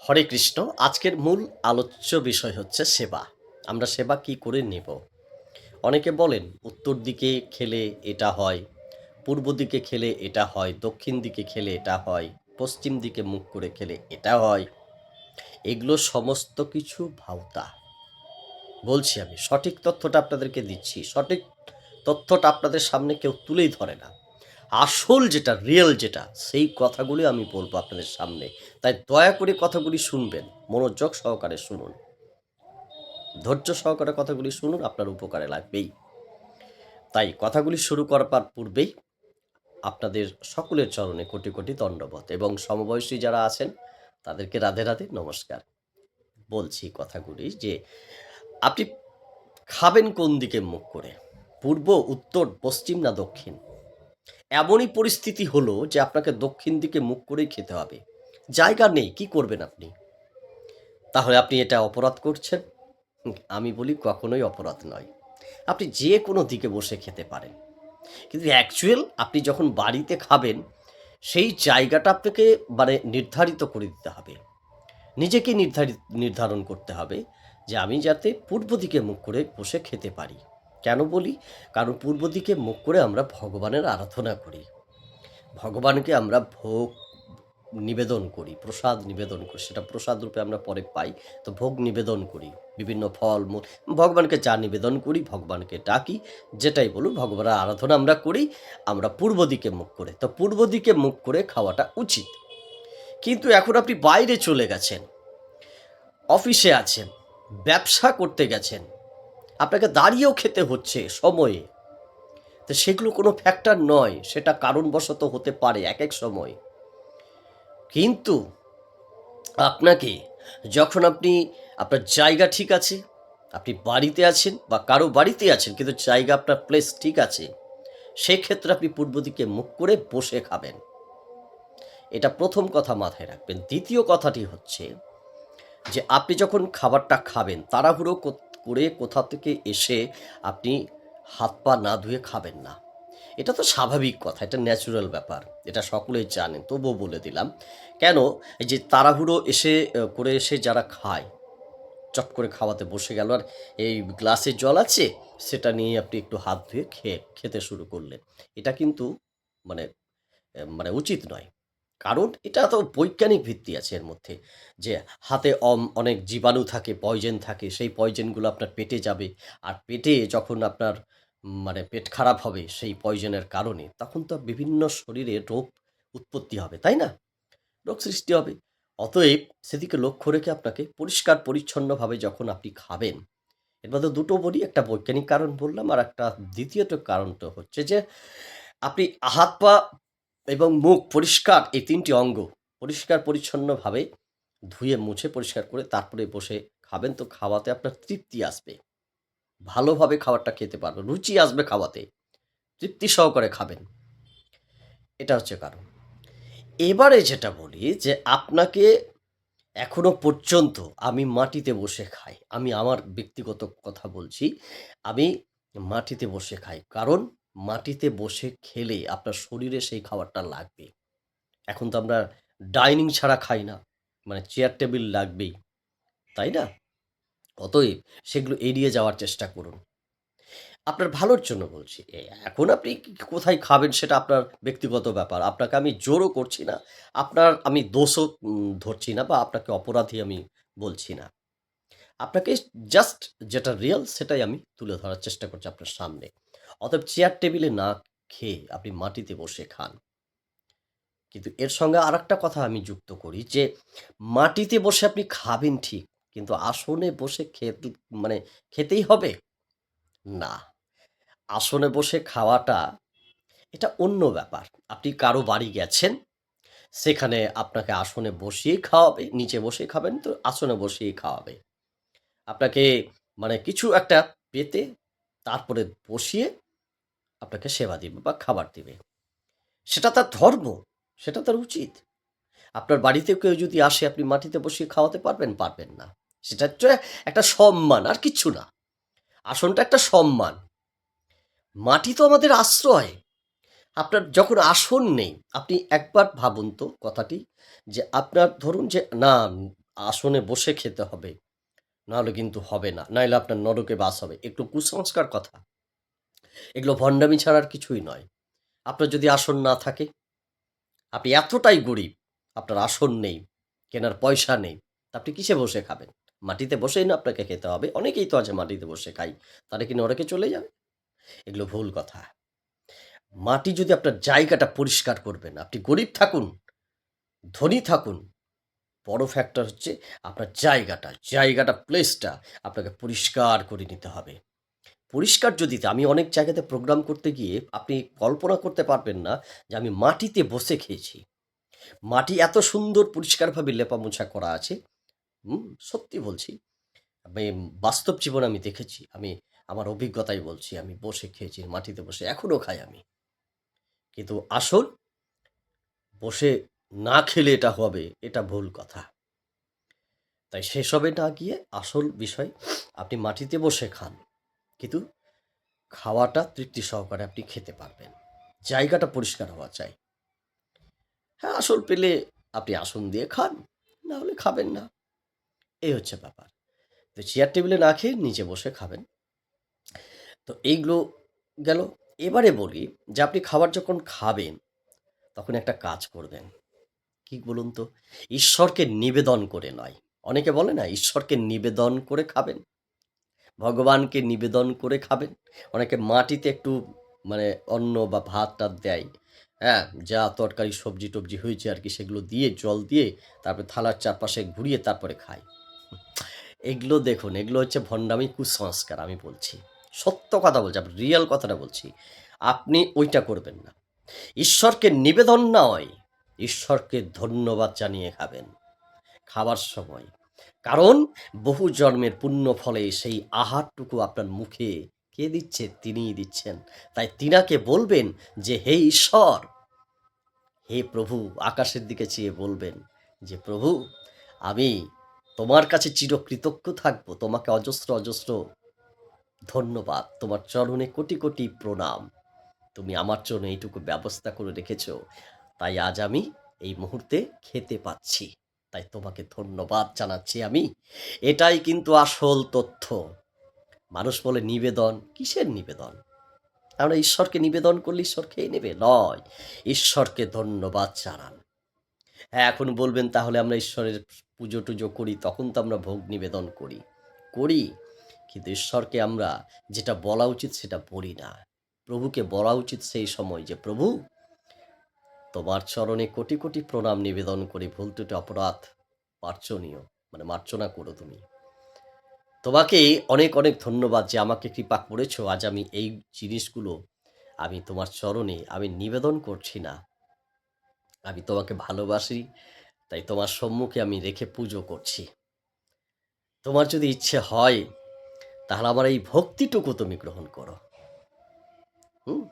হরে কৃষ্ণ। আজকের মূল আলোচ্য বিষয় হচ্ছে সেবা। আমরা সেবা কি করে নেব? অনেকে বলেন উত্তর দিকে খেলে এটা হয়, পূর্ব দিকে খেলে এটা হয়, দক্ষিণ দিকে খেলে এটা হয়, পশ্চিম দিকে মুখ করে খেলে এটা হয়। এগুলো সমস্ত কিছু ভাওতা। বলছি আমি সঠিক তথ্যটা আপনাদেরকে দিচ্ছি। সঠিক তথ্যটা আপনাদের সামনে কেউ তুলেই ধরে না। আসল যেটা, রিয়েল যেটা, সেই কথাগুলি আমি বলবো আপনাদের সামনে। তাই দয়া করে কথাগুলি শুনবেন, মনোযোগ সহকারে শুনুন, ধৈর্য সহকারে কথাগুলি শুনুন, আপনার উপকারে লাগবেই। তাই কথাগুলি শুরু করবার পূর্বেই আপনাদের সকলের চরণে কোটি কোটি দণ্ডবত এবং সমবয়সী যারা আছেন তাদেরকে রাধে রাধে নমস্কার। বলছি কথাগুলি যে আপনি খাবেন কোন দিকে মুখ করে, পূর্ব, উত্তর, পশ্চিম না দক্ষিণ? এমনই পরিস্থিতি হলো যে আপনাকে দক্ষিণ দিকে মুখ করেই খেতে হবে। জায়গা নেই, কি করবেন আপনি? তাহলে আপনি এটা অপরাধ করছেন? আমি বলি কখনোই অপরাধ নয়। আপনি যে কোনো দিকে বসে খেতে পারেন। কিন্তু অ্যাকচুয়াল আপনি যখন বাড়িতে খাবেন, সেই জায়গাটা আপনাকে নির্ধারিত করে দিতে হবে। নিজেকে নির্ধারণ করতে হবে যে আমি যাতে পূর্ব দিকে মুখ করে বসে খেতে পারি। কেন বলি? কারণ পূর্ব দিকে মুখ করে আমরা ভগবানের আরাধনা করি। ভগবানকে আমরা ভোগ নিবেদন করি, প্রসাদ নিবেদন করি। সেটা প্রসাদ রূপে আমরা পরে পাই। তো ভোগ নিবেদন করি। বিভিন্ন ফল-মূল ভগবানকে যা নিবেদন করি, ভগবানকে ডাকি, যেটাই বলুন ভগবানের আরাধনা আমরা করি, আমরা পূর্ব দিকে মুখ করে। তো পূর্ব দিকে মুখ করে খাওয়াটা উচিত। কিন্তু এখন আপনি বাইরে চলে গেছেন, অফিসে আছেন, ব্যবসা করতে গেছেন, আপনাকে দাঁড়িয়েও খেতে হচ্ছে সময়ে। তো সেগুলো কোনো ফ্যাক্টর নয়, সেটা কারণবশত হতে পারে একেক সময়। কিন্তু আপনাকে যখন আপনার জায়গা ঠিক আছে, আপনি বাড়িতে আছেন বা কারো বাড়িতে আছেন কিন্তু জায়গা আপনার প্লেস ঠিক আছে, সেক্ষেত্রে আপনি পূর্ব দিকে মুখ করে বসে খাবেন। এটা প্রথম কথা মাথায় রাখবেন। দ্বিতীয় কথাটি হচ্ছে যে আপনি যখন খাবারটা খাবেন তাড়াহুড়ো করে কোথা থেকে এসে আপনি হাত পা না ধুয়ে খাবেন না। এটা তো স্বাভাবিক কথা, এটা ন্যাচুরাল ব্যাপার। এটা সকলেই জানেন, তবুও বলে দিলাম। কেন? এই যে তাড়াহুড়ো করে এসে যারা খায়, চট করে খাওয়াতে বসে গেল আর এই গ্লাসে জল আছে, সেটা নিয়ে আপনি একটু হাত ধুয়ে খেতে শুরু করলেন। এটা কিন্তু মানে উচিত নয়। কারণ এটা তো বৈজ্ঞানিক ভিত্তি আছে এর মধ্যে। যে হাতে অনেক জীবাণু থাকে, পয়জেন থাকে, সেই পয়জেনগুলো আপনার পেটে যাবে। আর পেটে যখন আপনার পেট খারাপ হবে সেই পয়জনের কারণে, তখন তো বিভিন্ন শরীরে রোগ উৎপত্তি হবে, তাই না? রোগ সৃষ্টি হবে। অতএব সেদিকে লক্ষ্য রেখে আপনাকে পরিষ্কার পরিচ্ছন্নভাবে যখন আপনি খাবেন, এর মধ্যে দুটো বলি, একটা বৈজ্ঞানিক কারণ বললাম, আর একটা দ্বিতীয়ত কারণটা হচ্ছে যে আপনি হাত পা এবং মুখ পরিষ্কার, এই ৩ টি অঙ্গ পরিষ্কার পরিচ্ছন্নভাবে ধুয়ে মুছে পরিষ্কার করে তারপরে বসে খাবেন, তো খাওয়াতে আপনার তৃপ্তি আসবে। ভালোভাবে খাবারটা খেতে পারবেন। রুচি আসবে খাওয়াতে। তৃপ্তি সহকারে খাবেন। এটা হচ্ছে কারণ। এবারে যেটা বলি যে আপনাকে এখনো পর্যন্ত আমি মাটিতে বসে খাই। আমি আমার ব্যক্তিগত কথা বলছি। আমি মাটিতে বসে খাই। কারণ মাটিতে বসে খেলে আপনার শরীরে সেই খাবারটা লাগবে। এখন তো আমরা ডাইনিং ছাড়া খাই না। চেয়ার টেবিল লাগবেই। তাই না? অতএব সেগুলো এড়িয়ে যাওয়ার চেষ্টা করুন। আপনার ভালোর জন্য বলছি। এখন আপনি কোথায় খাবেন সেটা আপনার ব্যক্তিগত ব্যাপার। আপনাকে আমি জোরও করছি না। আপনার আমি দোষও ধরছি না বা আপনাকে অপরাধী আমি বলছি না। আপনাকে জাস্ট যেটা রিয়াল সেটাই আমি তুলে ধরার চেষ্টা করছি আপনার সামনে। অতএব চেয়ার টেবিলে না খেয়ে আপনি মাটিতে বসে খান। কিন্তু এর সঙ্গে আরেকটা কথা আমি যুক্ত করি যে মাটিতে বসে আপনি খাবেন ঠিক, কিন্তু আসনে বসে মানে খেতেই হবে? না। আসনে বসে খাওয়াটা এটা অন্য ব্যাপার। আপনি কারো বাড়ি গেছেন, সেখানে আপনাকে আসনে বসিয়েই খাওয়াবে, নিচে বসেই খাবেন তো আসনে বসিয়েই খাওয়াবে। আপনাকে কিছু একটা পেতে তারপরে বসিয়ে আপনাকে সেবা দিবে বা খাবার দিবে। সেটা তার ধর্ম, সেটা তার উচিত। আপনার বাড়িতে কেউ যদি আসে আপনি মাটিতে বসিয়ে খাওয়াতে পারবেন? পারবেন না। সেটা হচ্ছে একটা সম্মান, আর কিচ্ছু না। আসনটা একটা সম্মান। মাটি তো আমাদের আশ্রয়। আপনার যখন আসন নেই, আপনি একবার ভাবুন তো কথাটি, যে আপনার ধরুন যে না আসনে বসে খেতে হবে, নাহলে কিন্তু হবে না। নাইলে আপনার নরকে বাস হবে। এগুলো কুসংস্কার কথা। এগুলো ভণ্ডামি ছাড়া আর কিছুই নয়। আপনার যদি আসন না থাকে, আপনি এতটাই গরিব, আপনার আসন নেই, কেনার পয়সা নেই, তা আপনি কিসে বসে খাবেন? মাটিতে বসেই না আপনাকে খেতে হবে। অনেকেই তো আছে মাটিতে বসে খায়। তারা কি নরকে চলে যাবে? এগুলো ভুল কথা। মাটি যদি আপনার জায়গাটা পরিষ্কার করবে না, আপনি গরিব থাকুন, ধনী থাকুন, বড় ফ্যাক্টর হচ্ছে আপনার জায়গাটা প্লেসটা আপনাকে পরিষ্কার করে নিতে হবে। পরিষ্কার যদি আমি অনেক জায়গাতে প্রোগ্রাম করতে গিয়ে আপনি কল্পনা করতে পারবেন না যে আমি মাটিতে বসে খেয়েছি। মাটি এত সুন্দর পরিষ্কারভাবে লেপামোছা করা আছে। সত্যি বলছি। আমি বাস্তব জীবনে আমি দেখেছি। আমি আমার অভিজ্ঞতায় বলছি। আমি বসে খেয়েছি মাটিতে বসে। এখনো খাই আমি। কিন্তু আসল বসে না খেলে এটা হবে, এটা ভুল কথা। তাই সেসবে না গিয়ে আসল বিষয় আপনি মাটিতে বসে খান। কিন্তু খাওয়াটা তৃপ্তি সহকারে আপনি খেতে পারবেন। জায়গাটা পরিষ্কার হওয়া চাই। হ্যাঁ, আসল পেলে আপনি আসন দিয়ে খান, না হলে খাবেন না। এই হচ্ছে ব্যাপার। তো চেয়ার টেবিলে না খেয়ে নিচে বসে খাবেন। তো এইগুলো গেল। এবারে বলি যে আপনি খাবার যখন খাবেন, তখন একটা কাজ করবেন। কি বলুন তো? ঈশ্বরকে নিবেদন করে নয়। অনেকে বলে না ঈশ্বরকে নিবেদন করে খাবেন, ভগবানকে নিবেদন করে খাবেন। অনেকে মাটিতে একটু মানে অন্ন বা ভাত-টাত দেয়। হ্যাঁ? যা তরকারি সবজি-টবজি হয়েছে আরকি সেগুলো দিয়ে জল দিয়ে তারপরে থালার চারপাশে ঘুরিয়ে তারপরে খায়। এগুলো দেখুন, এগুলো হচ্ছে ভণ্ডামি, কুসংস্কার আমি বলছি। সত্য কথা বলছি, আমি রিয়াল কথাটা বলছি। আপনি ওইটা করবেন না। ঈশ্বরকে নিবেদন নয়, ঈশ্বরকে ধন্যবাদ জানিয়ে খাবেন খাবার সময়। কারণ বহু জন্মের পুণ্য ফলে সেই আহারটুকু আপনার মুখে কে দিচ্ছে? তিনিই দিচ্ছেন। তাই তিনাকে বলবেন যে, "হে ঈশ্বর, হে প্রভু", আকাশের দিকে চেয়ে বলবেন যে, "প্রভু, আমি তোমার কাছে চিরকৃতজ্ঞ থাকবো। তোমাকে অজস্র, অজস্র ধন্যবাদ। তোমার চরণে কোটি, কোটি প্রণাম। তুমি আমার জন্য এইটুকু ব্যবস্থা করে রেখেছো। তাই আজ আমি এই মুহূর্তে খেতে পাচ্ছি। তাই তোমাকে ধন্যবাদ জানাচ্ছি আমি। এটাই কিন্তু আসল তথ্য। মানুষ বলে নিবেদন, কিসের নিবেদন? আমরা ঈশ্বরকে নিবেদন করলে ঈশ্বর খেয়ে নেবে? নয়, ঈশ্বরকে ধন্যবাদ জানান। হ্যাঁ, এখন বলবেন তাহলে আমরা ঈশ্বরের পুজো-টুজো করি, তখন তো আমরা ভোগ নিবেদন করি। করি, কিন্তু ঈশ্বরকে আমরা যেটা বলা উচিত সেটা বলি না। প্রভুকে বলা উচিত সেই সময় যে, "প্রভু, তোমার চরণে কোটি, কোটি প্রণাম নিবেদন করি। ভুল ত্রুটি অপরাধ মার্জনীয়, মানে মার্জনা করো তুমি। তোমাকে অনেক, অনেক ধন্যবাদ যে আমাকে কৃপা করেছো। আজ আমি এই জিনিসগুলো আমি তোমার চরণে আমি নিবেদন করছি না। আমি তোমাকে ভালোবাসি, তাই তোমার সম্মুখে আমি রেখে পুজো করছি। তোমার যদি ইচ্ছে হয়, তাহলে আমার এই ভক্তিটুকু তুমি গ্রহণ করো।" হুম?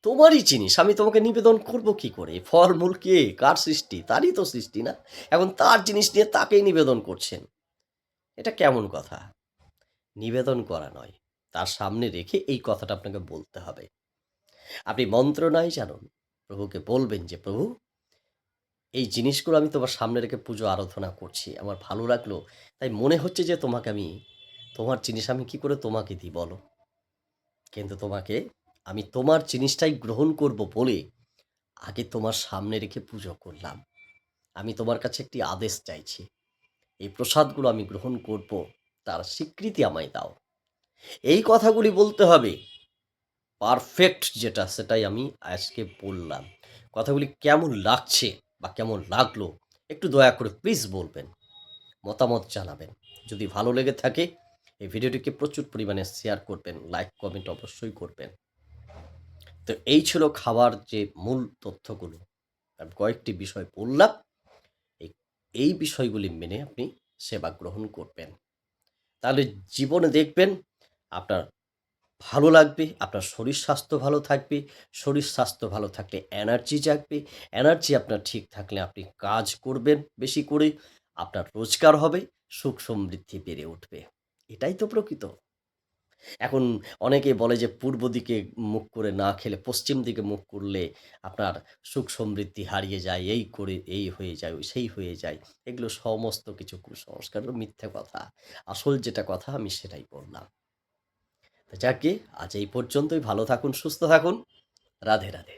তোমারই জিনিস আমি তোমাকে নিবেদন করব কি করে? ফলমূল কে? কার সৃষ্টি? তারই তো সৃষ্টি না? এখন তার জিনিস নিয়ে তাকেই নিবেদন করছেন। এটা কেমন কথা? নিবেদন করা নয়। তার সামনে রেখে এই কথাটা আপনাকে বলতে হবে। আপনি মন্ত্র নাই জানুন। প্রভুকে বলবেন যে, "প্রভু, এই জিনিসগুলো আমি তোমার সামনে রেখে পুজো আরাধনা করছি। আমার ভালো লাগলো। তাই মনে হচ্ছে যে তোমাকে আমি তোমার জিনিস আমি কি করে তোমাকে দিই বলো? কিন্তু তোমাকে আমি তোমার জিনিসটাই গ্রহণ করব বলে আগে তোমার সামনে রেখে পুজো করলাম। আমি তোমার কাছে একটি আদেশ চাইছি। এই প্রসাদগুলো আমি গ্রহণ করব, তার স্বীকৃতি আমায় দাও।" এই কথাগুলি বলতে হবে। পারফেক্ট যেটা সেটাই আমি আজকে বললাম। কথাগুলি কেমন লাগছে বা কেমন লাগলো একটু দয়া করে প্লিজ বলবেন। মতামত জানাবেন। যদি ভালো লেগে থাকে এই ভিডিওটিকে প্রচুর পরিমাণে শেয়ার করবেন, লাইক, কমেন্ট অবশ্যই করবেন। তো এই ছিল খাবার যে মূল তথ্যগুলো। আমি কয়েকটি বিষয় বললাম। এই এই বিষয়গুলি মেনে আপনি সেবা গ্রহণ করবেন। তাহলে জীবনে দেখবেন আপনার ভালো লাগবে, আপনার শরীর স্বাস্থ্য ভালো থাকবে। শরীর স্বাস্থ্য ভালো থাকলে এনার্জি জাগবে। এনার্জি আপনার ঠিক থাকলে আপনি কাজ করবেন বেশি করে। আপনার রোজগার হবে, সুখ সমৃদ্ধি বেড়ে উঠবে। এটাই তো প্রকৃত। এখন অনেকে বলে যে পূর্ব দিকে মুখ করে না খেলে পশ্চিম দিকে মুখ করলে আপনার সুখ সমৃদ্ধি হারিয়ে যায়, এই করে এই হয়ে যায়, ওই সেই হয়ে যায়। এগুলো সমস্ত কিছু কুসংস্কার ও মিথ্যে কথা। আসল যেটা কথা আমি সেটাই বললাম। তো যাকগে আজ এই পর্যন্তই। ভালো থাকুন, সুস্থ থাকুন। রাধে, রাধে।